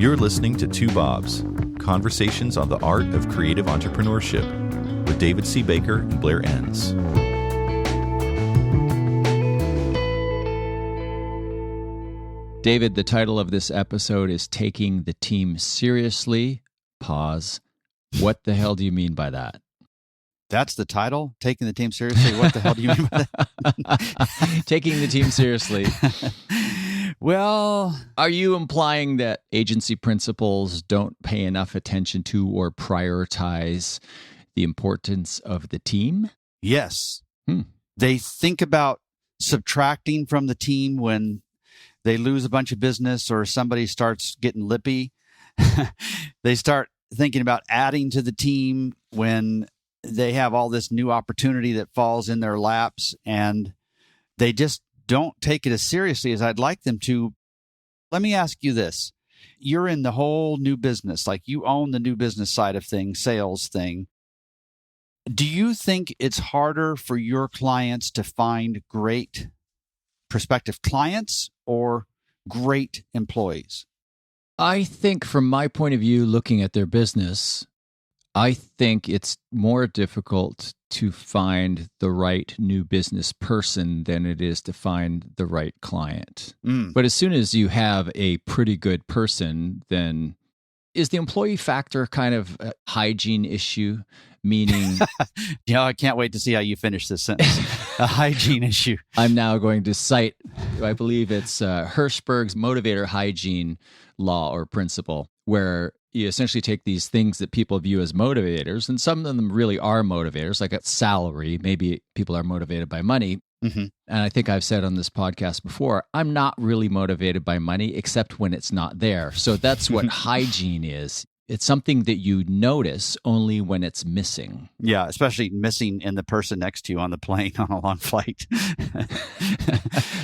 You're listening to Two Bobs, conversations on the art of creative entrepreneurship with David C. Baker and Blair Enns. David, the title of this episode is Taking the Team Seriously. Pause. What the hell do you mean by that? That's the title? Taking the team seriously? What the hell do you mean by that? Taking the team seriously. Well, are you implying that agency principals don't pay enough attention to or prioritize the importance of the team? Yes. They think about subtracting from the team when they lose a bunch of business or somebody starts getting lippy. They start thinking about adding to the team when they have all this new opportunity that falls in their laps, and they just don't take it as seriously as I'd like them to. Let me ask you this. You're in the whole new business, like you own the new business side of things, sales thing. Do you think it's harder for your clients to find great prospective clients or great employees? I think from my point of view, looking at their business, I think it's more difficult to find the right new business person than it is to find the right client. But as soon as you have a pretty good person, then is the employee factor kind of a hygiene issue? Meaning, I can't wait to see how you finish this sentence. A hygiene issue. I'm now going to cite, I believe it's Hirschberg's motivator hygiene law or principle, where you essentially take these things that people view as motivators, and some of them really are motivators, like a salary. Maybe people are motivated by money. Mm-hmm. And I think I've said on this podcast before, I'm not really motivated by money, except when it's not there. So that's what hygiene is. It's something that you notice only when it's missing. Yeah, especially missing in the person next to you on the plane on a long flight.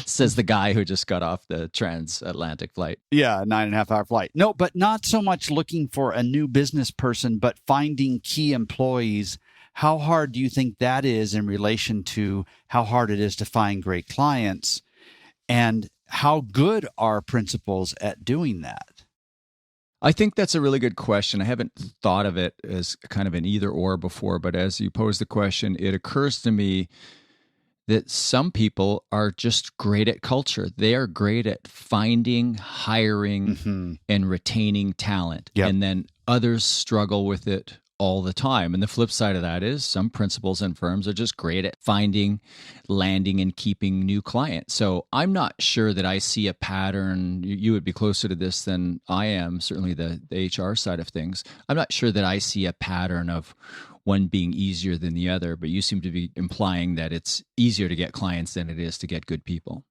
Says the guy who just got off the transatlantic flight. Yeah, 9.5-hour flight. No, but not so much looking for a new business person, but finding key employees. How hard do you think that is in relation to how hard it is to find great clients? And how good are principals at doing that? I think that's a really good question. I haven't thought of it as kind of an either or before, but as you pose the question, it occurs to me that some people are just great at culture. They are great at finding, hiring, and retaining talent. Yep. And then others struggle with it all the time. And the flip side of that is some principals and firms are just great at finding, landing, and keeping new clients. So I'm not sure that I see a pattern. You would be closer to this than I am, certainly the HR side of things. I'm not sure that I see a pattern of one being easier than the other, but you seem to be implying that it's easier to get clients than it is to get good people.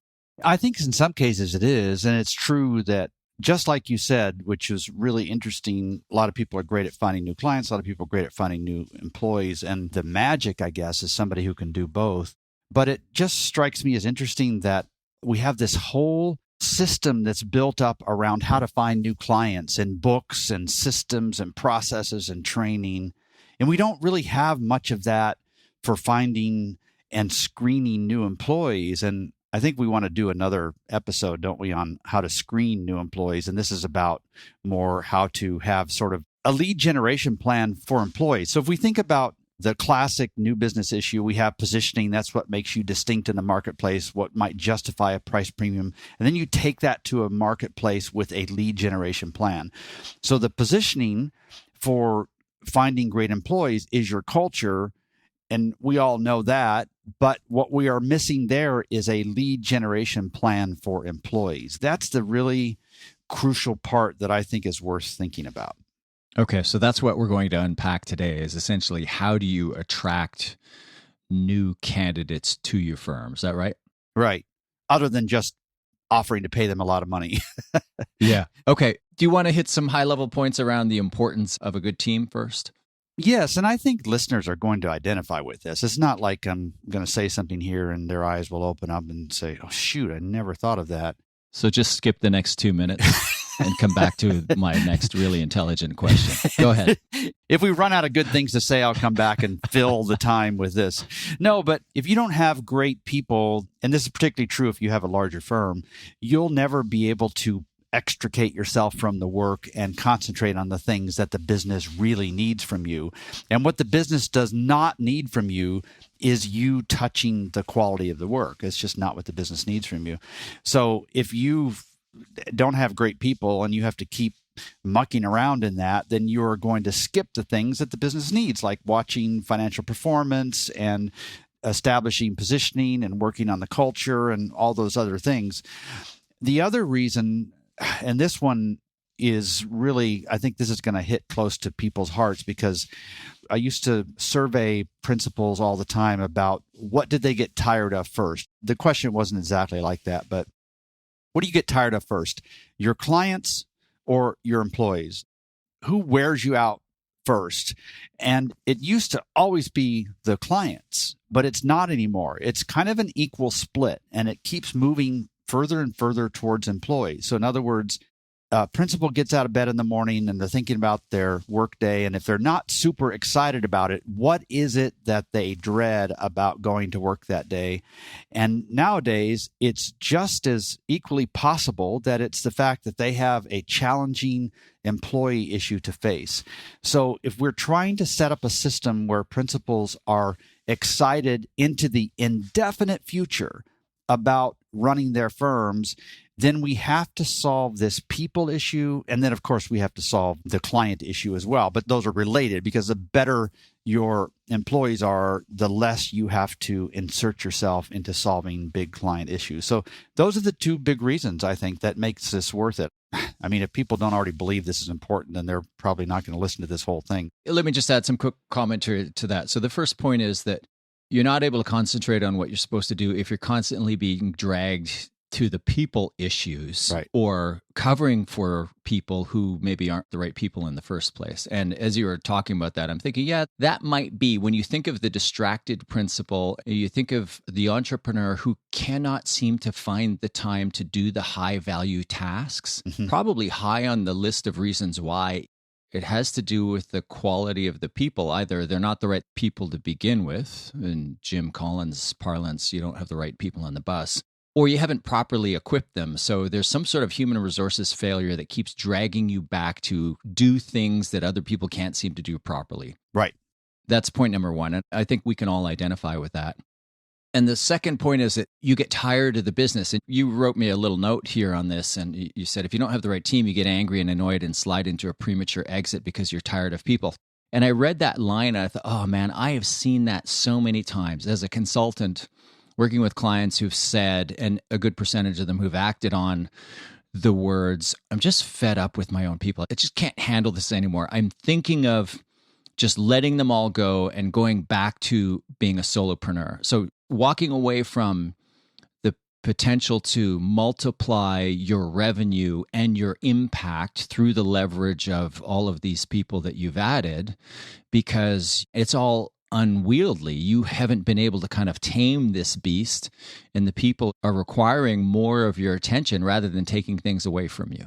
I think in some cases it is, and it's true that just like you said, which is really interesting, a lot of people are great at finding new clients. A lot of people are great at finding new employees. And the magic, I guess, is somebody who can do both. But it just strikes me as interesting that we have this whole system that's built up around how to find new clients and books and systems and processes and training. And we don't really have much of that for finding and screening new employees. And I think we want to do another episode, don't we, on how to screen new employees. And this is about more how to have sort of a lead generation plan for employees. So if we think about the classic new business issue, we have positioning. That's what makes you distinct in the marketplace, what might justify a price premium. And then you take that to a marketplace with a lead generation plan. So the positioning for finding great employees is your culture. And we all know that. But what we are missing there is a lead generation plan for employees. That's the really crucial part that I think is worth thinking about. Okay, so that's what we're going to unpack today is essentially how do you attract new candidates to your firm? Is that right? Right. Other than just offering to pay them a lot of money. Yeah. Okay. Do you want to hit some high-level points around the importance of a good team first? Yes, and I think listeners are going to identify with this. It's not like I'm going to say something here and their eyes will open up and say, oh, shoot, I never thought of that. So just skip the next 2 minutes and come back to my next really intelligent question. Go ahead. If we run out of good things to say, I'll come back and fill the time with this. No, but if you don't have great people, and this is particularly true if you have a larger firm, you'll never be able to extricate yourself from the work and concentrate on the things that the business really needs from you. And what the business does not need from you is you touching the quality of the work. It's just not what the business needs from you. So if you don't have great people and you have to keep mucking around in that, then you're going to skip the things that the business needs, like watching financial performance and establishing positioning and working on the culture and all those other things. The other reason, and this one is really, I think this is going to hit close to people's hearts, because I used to survey principals all the time about what did they get tired of first. The question wasn't exactly like that, but what do you get tired of first? Your clients or your employees? Who wears you out first? And it used to always be the clients, but it's not anymore. It's kind of an equal split, and it keeps moving further and further towards employees. So in other words, a principal gets out of bed in the morning and they're thinking about their workday. And if they're not super excited about it, what is it that they dread about going to work that day? And nowadays, it's just as equally possible that it's the fact that they have a challenging employee issue to face. So if we're trying to set up a system where principals are excited into the indefinite future about running their firms, then we have to solve this people issue. And then, of course, we have to solve the client issue as well. But those are related, because the better your employees are, the less you have to insert yourself into solving big client issues. So those are the two big reasons, I think, that makes this worth it. I mean, if people don't already believe this is important, then they're probably not going to listen to this whole thing. Let me just add some quick commentary to that. So the first point is that you're not able to concentrate on what you're supposed to do if you're constantly being dragged to the people issues, right, or covering for people who maybe aren't the right people in the first place. And as you were talking about that, I'm thinking, yeah, that might be, when you think of the distracted principal, you think of the entrepreneur who cannot seem to find the time to do the high value tasks, probably high on the list of reasons why. It has to do with the quality of the people. Either they're not the right people to begin with, in Jim Collins' parlance, you don't have the right people on the bus, or you haven't properly equipped them. So there's some sort of human resources failure that keeps dragging you back to do things that other people can't seem to do properly. Right. That's point number one. And I think we can all identify with that. And the second point is that you get tired of the business. And you wrote me a little note here on this, and you said, if you don't have the right team, you get angry and annoyed and slide into a premature exit because you're tired of people. And I read that line and I thought, oh man, I have seen that so many times as a consultant, working with clients who've said, and a good percentage of them who've acted on the words, I'm just fed up with my own people. I just can't handle this anymore. I'm thinking of just letting them all go and going back to being a solopreneur. So walking away from the potential to multiply your revenue and your impact through the leverage of all of these people that you've added, because it's all unwieldy. You haven't been able to kind of tame this beast, and the people are requiring more of your attention rather than taking things away from you.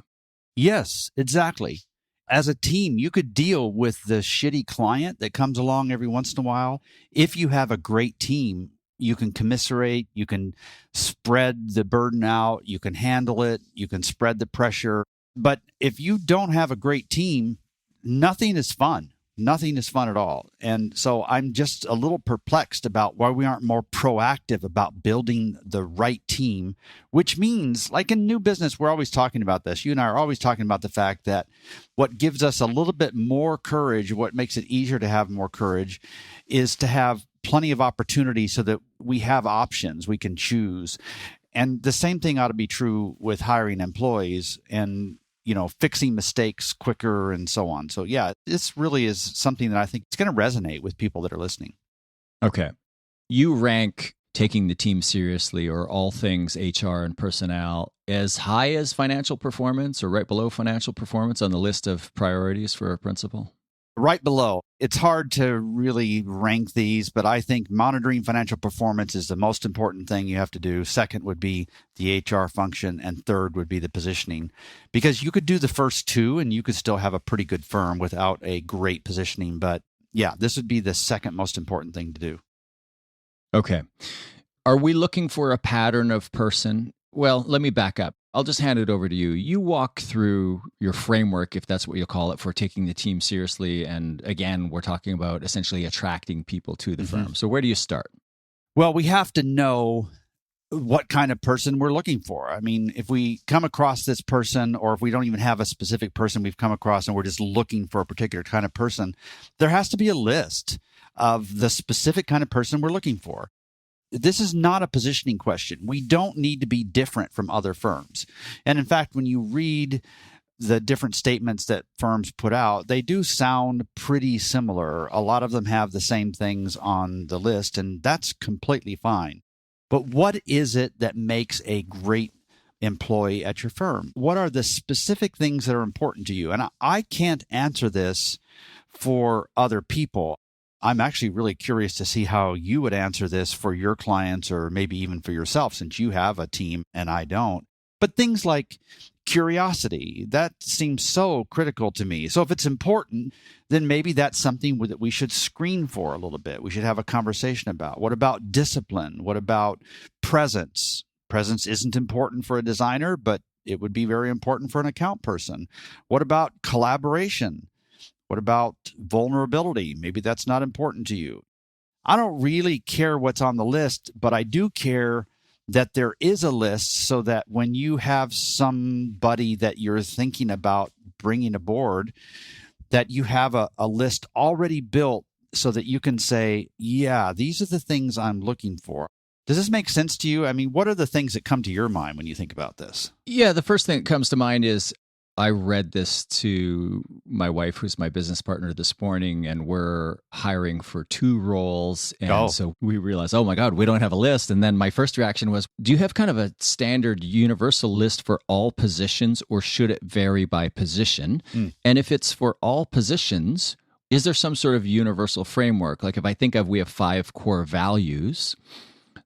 Yes, exactly. As a team, you could deal with the shitty client that comes along every once in a while. If you have a great team, you can commiserate, you can spread the burden out, you can handle it, you can spread the pressure. But if you don't have a great team, nothing is fun. Nothing is fun at all. And so I'm just a little perplexed about why we aren't more proactive about building the right team, which means, like in new business, we're always talking about this. You and I are always talking about the fact that what gives us a little bit more courage, what makes it easier to have more courage, is to have plenty of opportunity so that we have options, we can choose. And the same thing ought to be true with hiring employees and fixing mistakes quicker and so on. So yeah, this really is something that I think is going to resonate with people that are listening. Okay. You rank taking the team seriously, or all things HR and personnel, as high as financial performance or right below financial performance on the list of priorities for a principal? Right below. It's hard to really rank these, but I think monitoring financial performance is the most important thing you have to do. Second would be the HR function, and third would be the positioning. Because you could do the first two and you could still have a pretty good firm without a great positioning. But yeah, this would be the second most important thing to do. Okay. Are we looking for a pattern of person? Well, let me back up. I'll just hand it over to you. You walk through your framework, if that's what you'll call it, for taking the team seriously. And again, we're talking about essentially attracting people to the firm. So where do you start? Well, we have to know what kind of person we're looking for. I mean, if we come across this person, or if we don't even have a specific person we've come across and we're just looking for a particular kind of person, there has to be a list of the specific kind of person we're looking for. This is not a positioning question. We don't need to be different from other firms. And in fact, when you read the different statements that firms put out, they do sound pretty similar. A lot of them have the same things on the list, and that's completely fine. But what is it that makes a great employee at your firm? What are the specific things that are important to you? And I can't answer this for other people. I'm actually really curious to see how you would answer this for your clients, or maybe even for yourself, since you have a team and I don't. But things like curiosity, that seems so critical to me. So if it's important, then maybe that's something that we should screen for a little bit. We should have a conversation about. What about discipline? What about presence? Presence isn't important for a designer, but it would be very important for an account person. What about collaboration? What about vulnerability? Maybe that's not important to you. I don't really care what's on the list, but I do care that there is a list, so that when you have somebody that you're thinking about bringing aboard, that you have a list already built so that you can say, yeah, these are the things I'm looking for. Does this make sense to you? I mean, what are the things that come to your mind when you think about this? Yeah, the first thing that comes to mind is I read this to my wife, who's my business partner, this morning, and we're hiring for 2 roles. And so we realized, oh my God, we don't have a list. And then my first reaction was, do you have kind of a standard universal list for all positions, or should it vary by position? And if it's for all positions, is there some sort of universal framework? Like if I think we have 5 core values,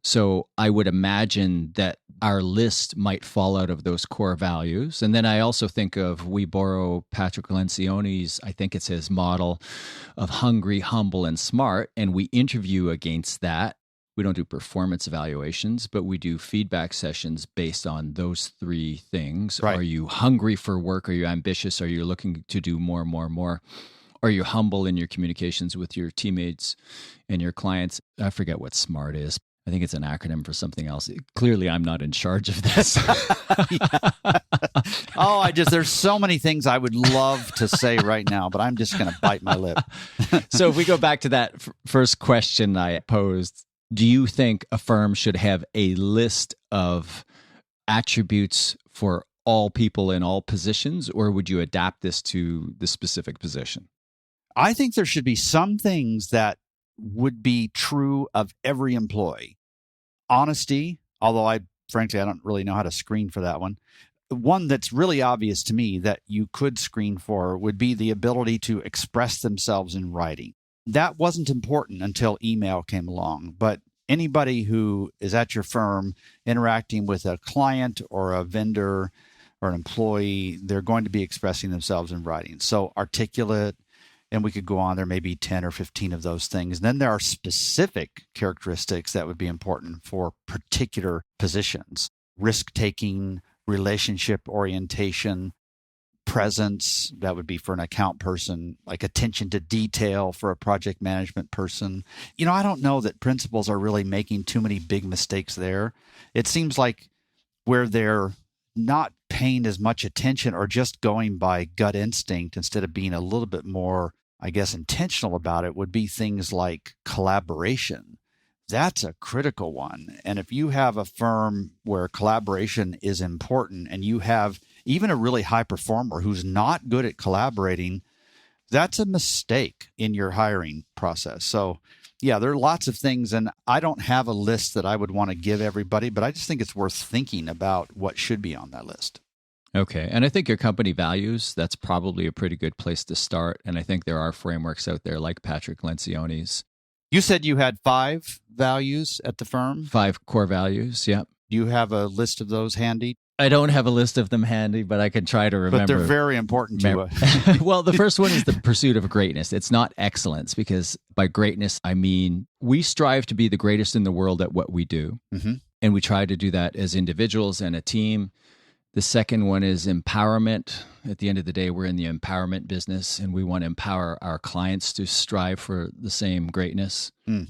so I would imagine that our list might fall out of those core values. And then I also think of, we borrow Patrick Lencioni's, I think it's his model of hungry, humble, and smart, and we interview against that. We don't do performance evaluations, but we do feedback sessions based on those 3 things. Right. Are you hungry for work? Are you ambitious? Are you looking to do more? Are you humble in your communications with your teammates and your clients? I forget what SMART is. I think it's an acronym for something else. Clearly, I'm not in charge of this. There's so many things I would love to say right now, but I'm just going to bite my lip. So if we go back to that first question I posed, do you think a firm should have a list of attributes for all people in all positions, or would you adapt this to the specific position? I think there should be some things that would be true of every employee. Honesty, although I don't really know how to screen for that one. One that's really obvious to me that you could screen for would be the ability to express themselves in writing. That wasn't important until email came along, but anybody who is at your firm interacting with a client or a vendor or an employee, they're going to be expressing themselves in writing. So articulate, and we could go on. There may be 10 or 15 of those things. And then there are specific characteristics that would be important for particular positions. Risk-taking, relationship orientation, presence, that would be for an account person, like attention to detail for a project management person. I don't know that principals are really making too many big mistakes there. It seems like where they're not paying as much attention, or just going by gut instinct instead of being a little bit more, I guess, intentional about it, would be things like collaboration. That's a critical one. And if you have a firm where collaboration is important, and you have even a really high performer who's not good at collaborating, that's a mistake in your hiring process. So yeah, there are lots of things, and I don't have a list that I would want to give everybody, but I just think it's worth thinking about what should be on that list. Okay. And I think your company values, that's probably a pretty good place to start. And I think there are frameworks out there like Patrick Lencioni's. You said you had 5 values at the firm? 5 core values, yeah. Do you have a list of those handy? I don't have a list of them handy, but I can try to remember. But they're very important to you. Well, the first one is the pursuit of greatness. It's not excellence, because by greatness, I mean we strive to be the greatest in the world at what we do. Mm-hmm. And we try to do that as individuals and a team. The second one is empowerment. At the end of the day, we're in the empowerment business, and we want to empower our clients to strive for the same greatness. Mm.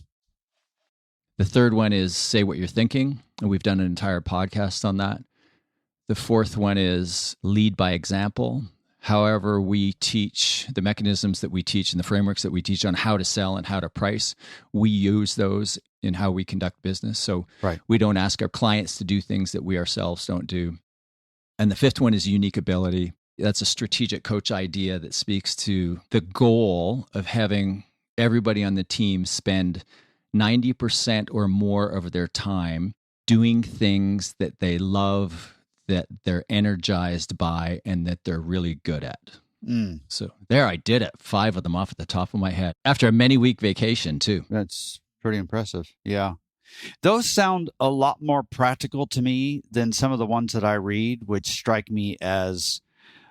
The third one is say what you're thinking, and we've done an entire podcast on that. The fourth one is lead by example. However, we teach the mechanisms that we teach and the frameworks that we teach on how to sell and how to price, we use those in how we conduct business. So we don't ask our clients to do things that we ourselves don't do. And the fifth one is unique ability. That's a strategic coach idea that speaks to the goal of having everybody on the team spend 90% or more of their time doing things that they love, that they're energized by, and that they're really good at. So there, I did it. 5 of them off at the top of my head after a many-week vacation too. That's pretty impressive. Yeah. Those sound a lot more practical to me than some of the ones that I read, which strike me as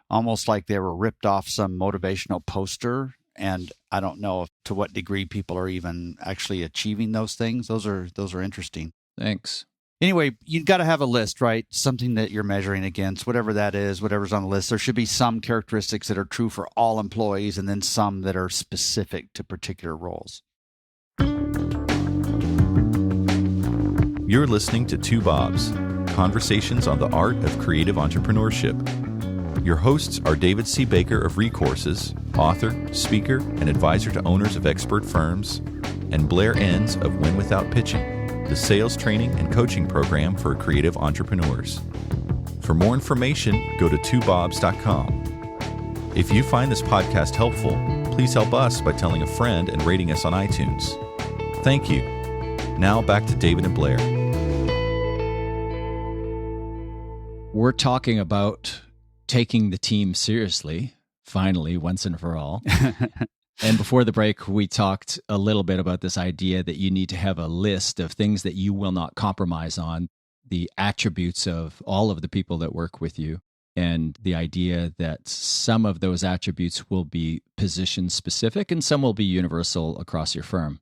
almost like they were ripped off some motivational poster. And I don't know to what degree people are even actually achieving those things. Those are interesting. Thanks. Anyway, you've got to have a list, right? Something that you're measuring against, whatever that is, whatever's on the list. There should be some characteristics that are true for all employees and then some that are specific to particular roles. You're listening to Two Bobs, conversations on the art of creative entrepreneurship. Your hosts are David C. Baker of Recourses, author, speaker, and advisor to owners of expert firms, and Blair Enns of Win Without Pitching, the sales training and coaching program for creative entrepreneurs. For more information, go to twobobs.com. If you find this podcast helpful, please help us by telling a friend and rating us on iTunes. Thank you. Now back to David and Blair. We're talking about taking the team seriously, finally, once and for all. And before the break, we talked a little bit about this idea that you need to have a list of things that you will not compromise on, the attributes of all of the people that work with you, and the idea that some of those attributes will be position specific and some will be universal across your firm.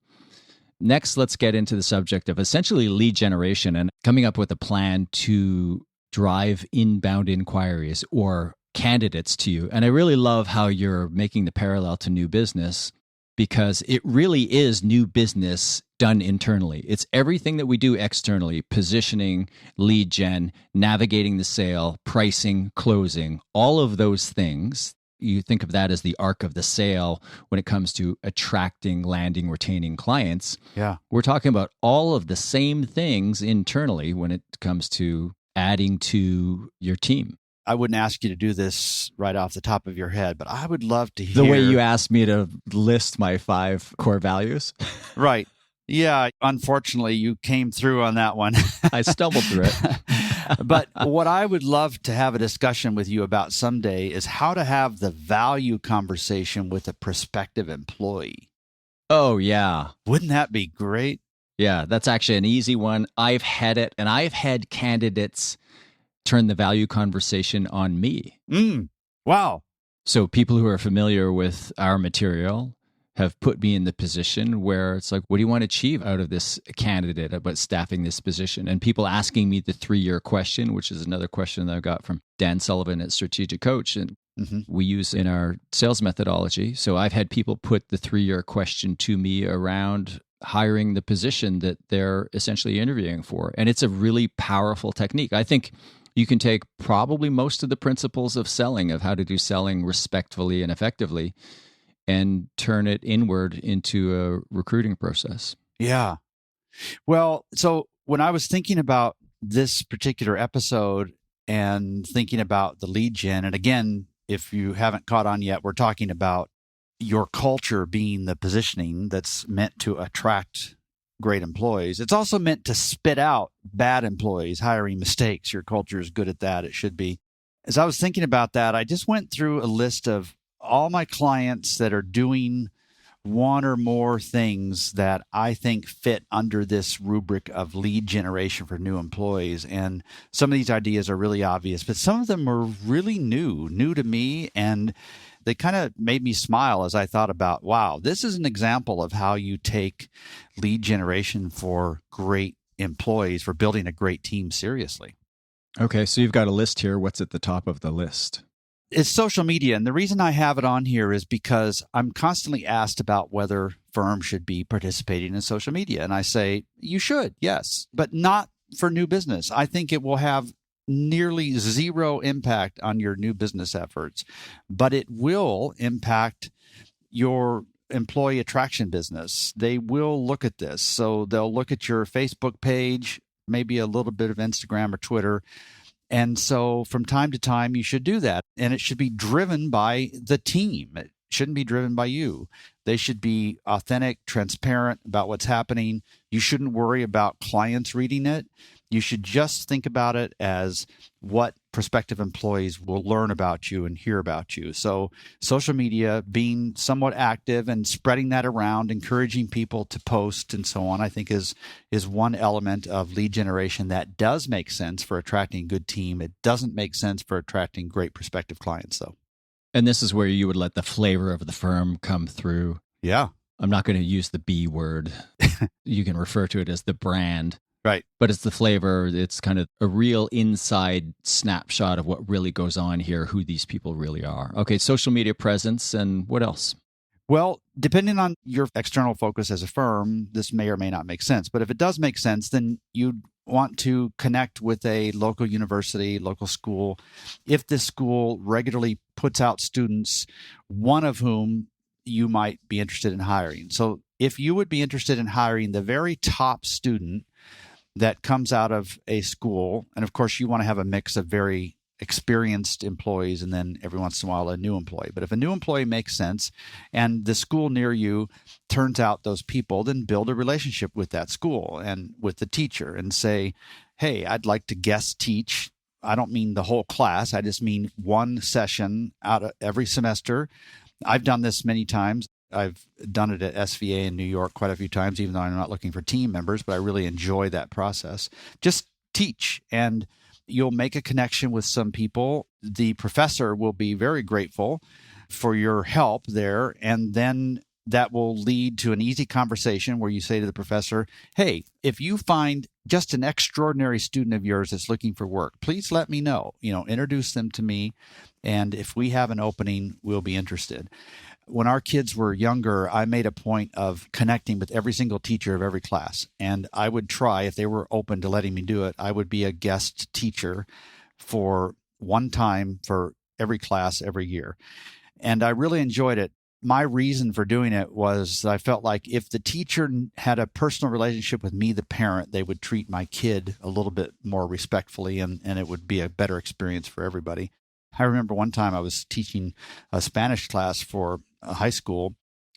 Next, let's get into the subject of essentially lead generation and coming up with a plan to drive inbound inquiries or candidates to you. And I really love how you're making the parallel to new business, because it really is new business done internally. It's everything that we do externally: positioning, lead gen, navigating the sale, pricing, closing, all of those things. You think of that as the arc of the sale when it comes to attracting, landing, retaining clients. Yeah. We're talking about all of the same things internally when it comes to adding to your team. I wouldn't ask you to do this right off the top of your head, but I would love to hear... The way you asked me to list my 5 core values. Right. Yeah. Unfortunately, you came through on that one. I stumbled through it. But what I would love to have a discussion with you about someday is how to have the value conversation with a prospective employee. Oh, yeah. Wouldn't that be great? Yeah, that's actually an easy one. I've had it, and I've had candidates turn the value conversation on me. Wow. So people who are familiar with our material have put me in the position where it's like, what do you want to achieve out of this candidate about staffing this position? And people asking me the 3-year question, which is another question that I got from Dan Sullivan at Strategic Coach, and we use in our sales methodology. So I've had people put the 3-year question to me around hiring the position that they're essentially interviewing for. And it's a really powerful technique. I think you can take probably most of the principles of selling, of how to do selling respectfully and effectively, and turn it inward into a recruiting process. Yeah. Well, so when I was thinking about this particular episode and thinking about the lead gen, and again, if you haven't caught on yet, we're talking about your culture being the positioning that's meant to attract great employees. It's also meant to spit out bad employees, hiring mistakes. Your culture is good at that. It should be. As I was thinking about that, I just went through a list of all my clients that are doing one or more things that I think fit under this rubric of lead generation for new employees. And some of these ideas are really obvious, but some of them are really new to me. And they kind of made me smile as I thought about, wow, this is an example of how you take lead generation for great employees, for building a great team seriously. Okay, so you've got a list here. What's at the top of the list? It's social media. And the reason I have it on here is because I'm constantly asked about whether firms should be participating in social media. And I say, you should, yes, but not for new business. I think it will have nearly zero impact on your new business efforts, but it will impact your employee attraction business. They will look at this. So they'll look at your Facebook page, maybe a little bit of Instagram or Twitter. And so from time to time, you should do that. And it should be driven by the team. It shouldn't be driven by you. They should be authentic, transparent about what's happening. You shouldn't worry about clients reading it. You should just think about it as what prospective employees will learn about you and hear about you. So social media, being somewhat active and spreading that around, encouraging people to post and so on, I think is one element of lead generation that does make sense for attracting a good team. It doesn't make sense for attracting great prospective clients, though. And this is where you would let the flavor of the firm come through. Yeah. I'm not going to use the B word. You can refer to it as the brand. Right. But it's the flavor. It's kind of a real inside snapshot of what really goes on here, who these people really are. Okay, social media presence, and what else? Well, depending on your external focus as a firm, this may or may not make sense. But if it does make sense, then you'd want to connect with a local university, local school. If this school regularly puts out students, one of whom you might be interested in hiring. So if you would be interested in hiring the very top student that comes out of a school, and of course you want to have a mix of very experienced employees and then every once in a while a new employee. But if a new employee makes sense and the school near you turns out those people, then build a relationship with that school and with the teacher and say, hey, I'd like to guest teach. I don't mean the whole class. I just mean one session out of every semester. I've done this many times. I've done it at SVA in New York quite a few times, even though I'm not looking for team members, but I really enjoy that process. Just teach, and you'll make a connection with some people. The professor will be very grateful for your help there, and then that will lead to an easy conversation where you say to the professor, hey, if you find just an extraordinary student of yours that's looking for work, please let me know. Introduce them to me, and if we have an opening, we'll be interested. When our kids were younger, I made a point of connecting with every single teacher of every class. And I would try, if they were open to letting me do it, I would be a guest teacher for one time for every class every year. And I really enjoyed it. My reason for doing it was I felt like if the teacher had a personal relationship with me, the parent, they would treat my kid a little bit more respectfully, and it would be a better experience for everybody. I remember one time I was teaching a Spanish class for a high school.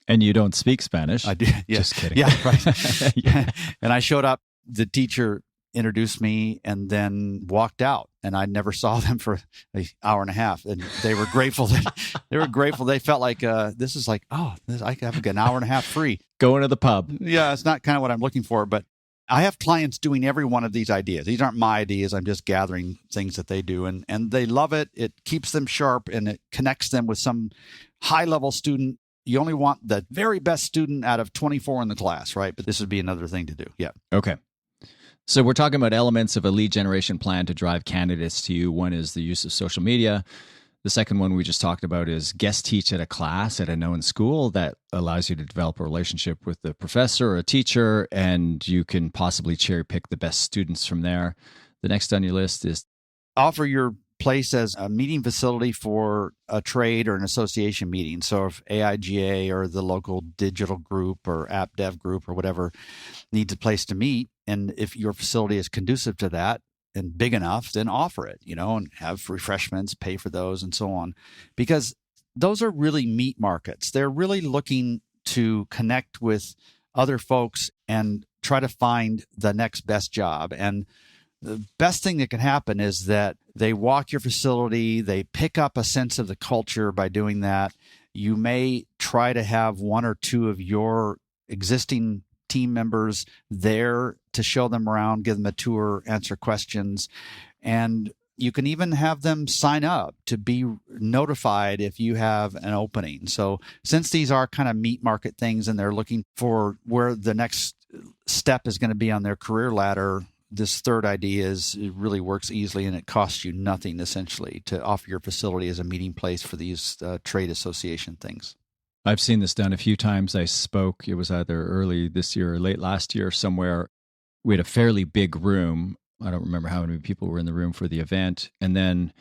And you don't speak Spanish. I do. Yeah. Just kidding. Yeah, right. Yeah. And I showed up, the teacher introduced me and then walked out, and I never saw them for an hour and a half. And they were grateful They felt like this is like, I have an hour and a half free. Going to the pub. Yeah, it's not kind of what I'm looking for, but I have clients doing every one of these ideas. These aren't my ideas. I'm just gathering things that they do, and they love it. It keeps them sharp, and it connects them with some high-level student. You only want the very best student out of 24 in the class, right? But this would be another thing to do. Yeah. Okay. So we're talking about elements of a lead generation plan to drive candidates to you. One is the use of social media. The second one we just talked about is guest teach at a class at a known school that allows you to develop a relationship with the professor or a teacher, and you can possibly cherry pick the best students from there. The next on your list is offer your place as a meeting facility for a trade or an association meeting. So if AIGA or the local digital group or app dev group or whatever needs a place to meet, and if your facility is conducive to that and big enough, then offer it, and have refreshments, pay for those and so on. Because those are really meat markets. They're really looking to connect with other folks and try to find the next best job. And the best thing that can happen is that they walk your facility, they pick up a sense of the culture by doing that. You may try to have one or two of your existing team members there to show them around, give them a tour, answer questions. And you can even have them sign up to be notified if you have an opening. So since these are kind of meat market things and they're looking for where the next step is going to be on their career ladder, this third idea is it really works easily and it costs you nothing, essentially, to offer your facility as a meeting place for these trade association things. I've seen this done a few times. I spoke, it was either early this year or late last year somewhere. We had a fairly big room. I don't remember how many people were in the room for the event. And then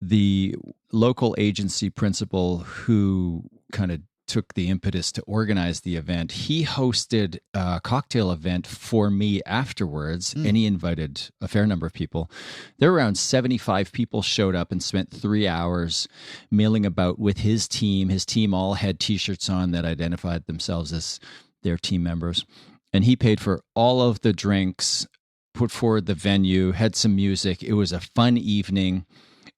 the local agency principal who kind of took the impetus to organize the event, he hosted a cocktail event for me afterwards, and he invited a fair number of people. There were around 75 people showed up and spent 3 hours milling about with his team. His team all had T-shirts on that identified themselves as their team members. And he paid for all of the drinks, put forward the venue, had some music. It was a fun evening.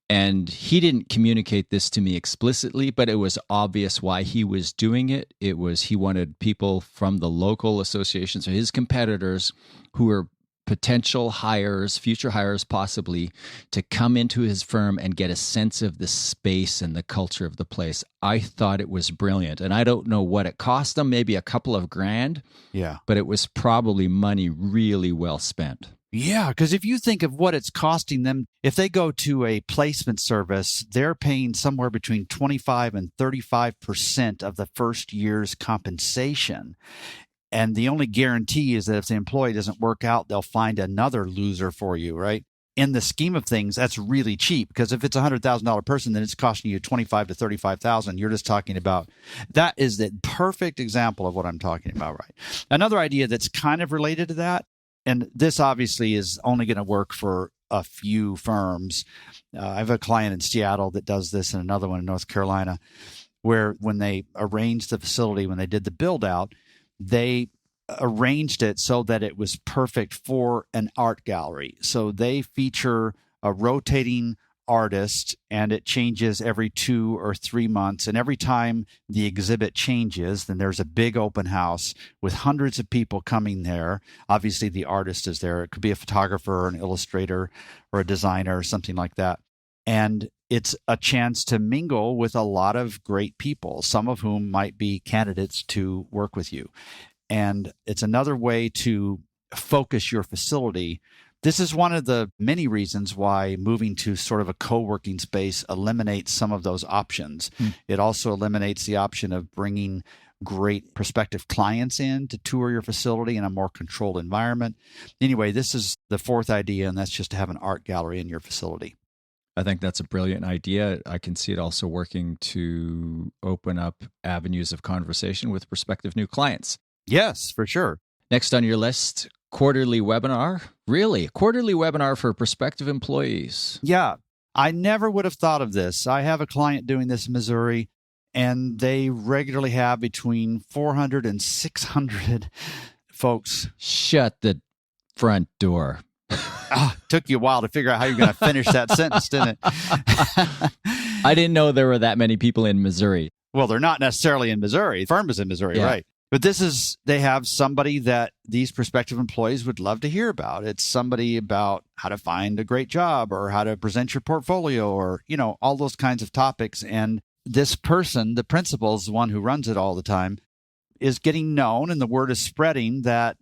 And he didn't communicate this to me explicitly, but it was obvious why he was doing it. It was he wanted people from the local associations or his competitors who were potential hires, future hires possibly, to come into his firm and get a sense of the space and the culture of the place. I thought it was brilliant. And I don't know what it cost them, maybe a couple of grand. Yeah. But it was probably money really well spent. Yeah, because if you think of what it's costing them, if they go to a placement service, they're paying somewhere between 25 and 35% of the first year's compensation. And the only guarantee is that if the employee doesn't work out, they'll find another loser for you, right? In the scheme of things, that's really cheap, because if it's a $100,000 person, then it's costing you $25,000 to $35,000. You're just talking about, that is the perfect example of what I'm talking about, right? Another idea that's kind of related to that, and this obviously is only going to work for a few firms. I have a client in Seattle that does this and another one in North Carolina, where when they arranged the facility, when they did the build out, they arranged it so that it was perfect for an art gallery. So they feature a rotating artist, and it changes every 2 or 3 months. And every time the exhibit changes, then there's a big open house with hundreds of people coming there. Obviously, the artist is there. It could be a photographer or an illustrator or a designer or something like that. And it's a chance to mingle with a lot of great people, some of whom might be candidates to work with you. And it's another way to focus your facility. This is one of the many reasons why moving to sort of a co-working space eliminates some of those options. It also eliminates the option of bringing great prospective clients in to tour your facility in a more controlled environment. Anyway, this is the fourth idea, and that's just to have an art gallery in your facility. I think that's a brilliant idea. I can see it also working to open up avenues of conversation with prospective new clients. Yes, for sure. Next on your list, quarterly webinar. Really? Quarterly webinar for prospective employees. Yeah. I never would have thought of this. I have a client doing this in Missouri, and they regularly have between 400 and 600 folks. Shut the front door. Took you a while to figure out how you're going to finish that sentence, didn't it? I didn't know there were that many people in Missouri. Well, they're not necessarily in Missouri. The firm is in Missouri, right? But they have somebody that these prospective employees would love to hear about. It's somebody about how to find a great job or how to present your portfolio or, all those kinds of topics. And this person, the principal, is the one who runs it all the time, is getting known, and the word is spreading that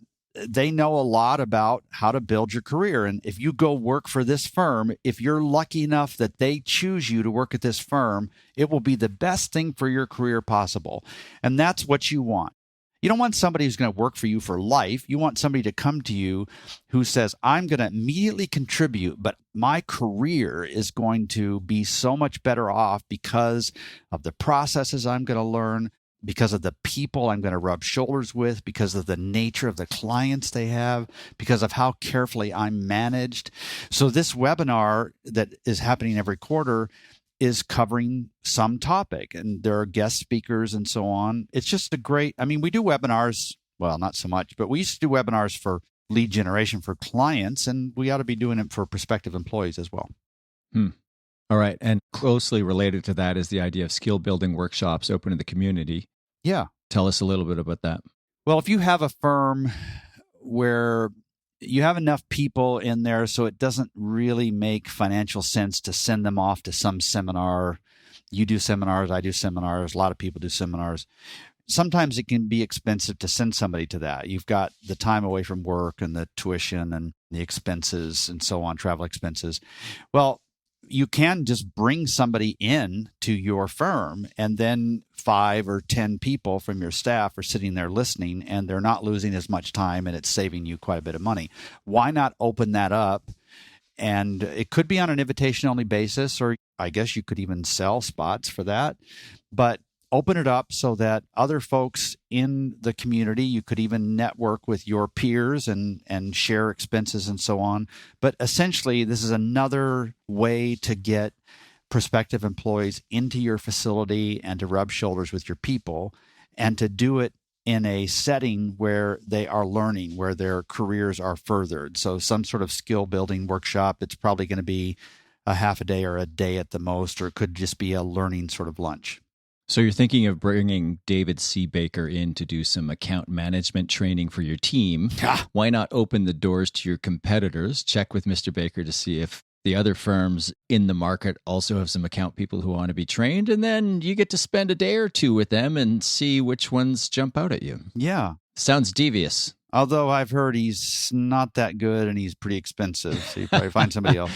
they know a lot about how to build your career. And if you go work for this firm, if you're lucky enough that they choose you to work at this firm, it will be the best thing for your career possible. And that's what you want. You don't want somebody who's going to work for you for life. You want somebody to come to you who says, I'm going to immediately contribute, but my career is going to be so much better off because of the processes I'm going to learn, because of the people I'm going to rub shoulders with, because of the nature of the clients they have, because of how carefully I'm managed. So this webinar that is happening every quarter is covering some topic, and there are guest speakers and so on. It's just we do webinars, well, not so much, but we used to do webinars for lead generation for clients, and we ought to be doing it for prospective employees as well. All right. And closely related to that is the idea of skill building workshops open to the community. Yeah. Tell us a little bit about that. Well, if you have a firm where you have enough people in there so it doesn't really make financial sense to send them off to some seminar. You do seminars, I do seminars, a lot of people do seminars. Sometimes it can be expensive to send somebody to that. You've got the time away from work and the tuition and the expenses and so on, travel expenses. Well, you can just bring somebody in to your firm, and then 5 or 10 people from your staff are sitting there listening, and they're not losing as much time, and it's saving you quite a bit of money. Why not open that up? And it could be on an invitation-only basis, or I guess you could even sell spots for that. But open it up so that other folks in the community, you could even network with your peers and share expenses and so on. But essentially, this is another way to get prospective employees into your facility and to rub shoulders with your people, and to do it in a setting where they are learning, where their careers are furthered. So some sort of skill building workshop. It's probably going to be a half a day or a day at the most, or it could just be a learning sort of lunch. So you're thinking of bringing David C. Baker in to do some account management training for your team. Why not open the doors to your competitors? Check with Mr. Baker to see if the other firms in the market also have some account people who want to be trained, and then you get to spend a day or two with them and see which ones jump out at you. Yeah. Sounds devious. Although I've heard he's not that good and he's pretty expensive, so you probably find somebody else.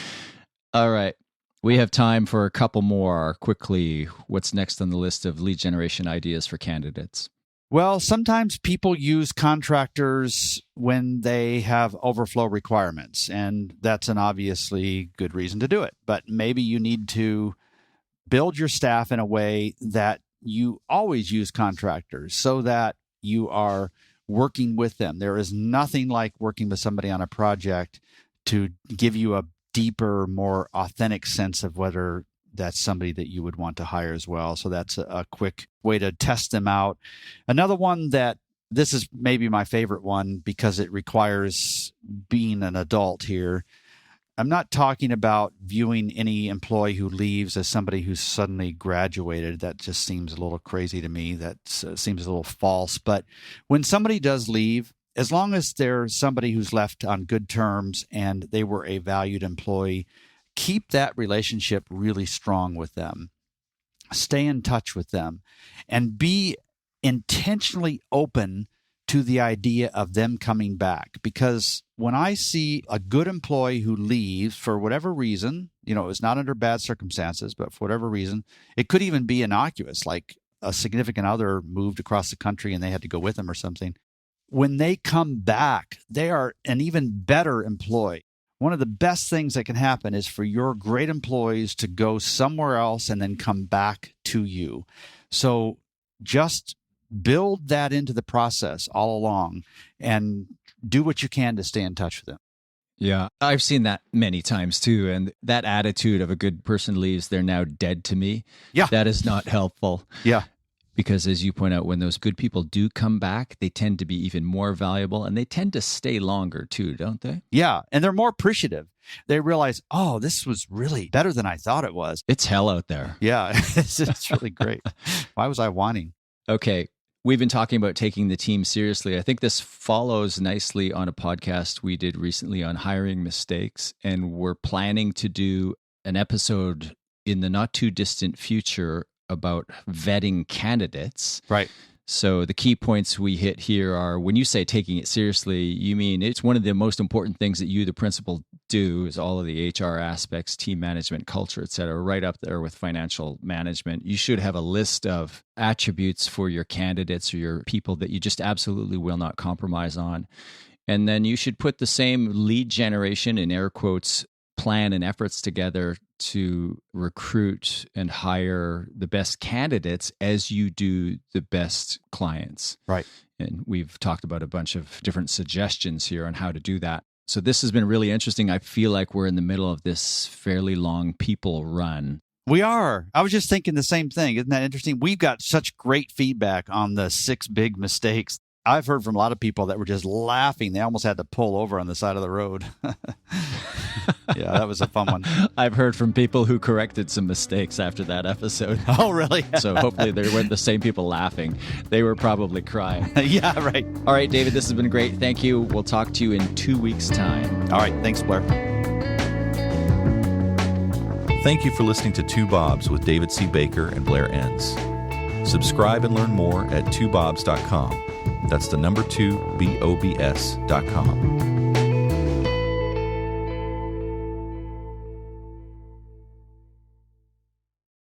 All right. We have time for a couple more. Quickly, what's next on the list of lead generation ideas for candidates? Well, sometimes people use contractors when they have overflow requirements, and that's an obviously good reason to do it. But maybe you need to build your staff in a way that you always use contractors so that you are working with them. There is nothing like working with somebody on a project to give you a deeper, more authentic sense of whether that's somebody that you would want to hire as well. So that's a quick way to test them out. Another one that this is maybe my favorite one because it requires being an adult here. I'm not talking about viewing any employee who leaves as somebody who's suddenly graduated. That just seems a little crazy to me. That seems a little false. But when somebody does leave, as long as they're somebody who's left on good terms and they were a valued employee, keep that relationship really strong with them. Stay in touch with them and be intentionally open to the idea of them coming back. Because when I see a good employee who leaves for whatever reason, it's not under bad circumstances, but for whatever reason, it could even be innocuous, like a significant other moved across the country and they had to go with them or something. When they come back, they are an even better employee. One of the best things that can happen is for your great employees to go somewhere else and then come back to you. So just build that into the process all along and do what you can to stay in touch with them. Yeah, I've seen that many times too. And that attitude of a good person leaves, they're now dead to me. Yeah. That is not helpful. Yeah. Because as you point out, when those good people do come back, they tend to be even more valuable and they tend to stay longer too, don't they? Yeah. And they're more appreciative. They realize, oh, this was really better than I thought it was. It's hell out there. Yeah. It's really great. Why was I whining? Okay. We've been talking about taking the team seriously. I think this follows nicely on a podcast we did recently on hiring mistakes. And we're planning to do an episode in the not too distant future about vetting candidates. Right. So the key points we hit here are, when you say taking it seriously, you mean it's one of the most important things that you, the principal, do is all of the HR aspects, team management, culture, et cetera, right up there with financial management. You should have a list of attributes for your candidates or your people that you just absolutely will not compromise on. And then you should put the same lead generation, in air quotes, plan and efforts together to recruit and hire the best candidates as you do the best clients. Right. And we've talked about a bunch of different suggestions here on how to do that. So this has been really interesting. I feel like we're in the middle of this fairly long people run. We are. I was just thinking the same thing. Isn't that interesting? We've got such great feedback on the 6 big mistakes. I've heard from a lot of people that were just laughing. They almost had to pull over on the side of the road. Yeah, that was a fun one. I've heard from people who corrected some mistakes after that episode. Oh, really? So hopefully they weren't the same people laughing. They were probably crying. Yeah, right. All right, David, this has been great. Thank you. We'll talk to you in 2 weeks' time. All right. Thanks, Blair. Thank you for listening to Two Bobs with David C. Baker and Blair Enns. Subscribe and learn more at twobobs.com. That's the number 2, BOBS.com.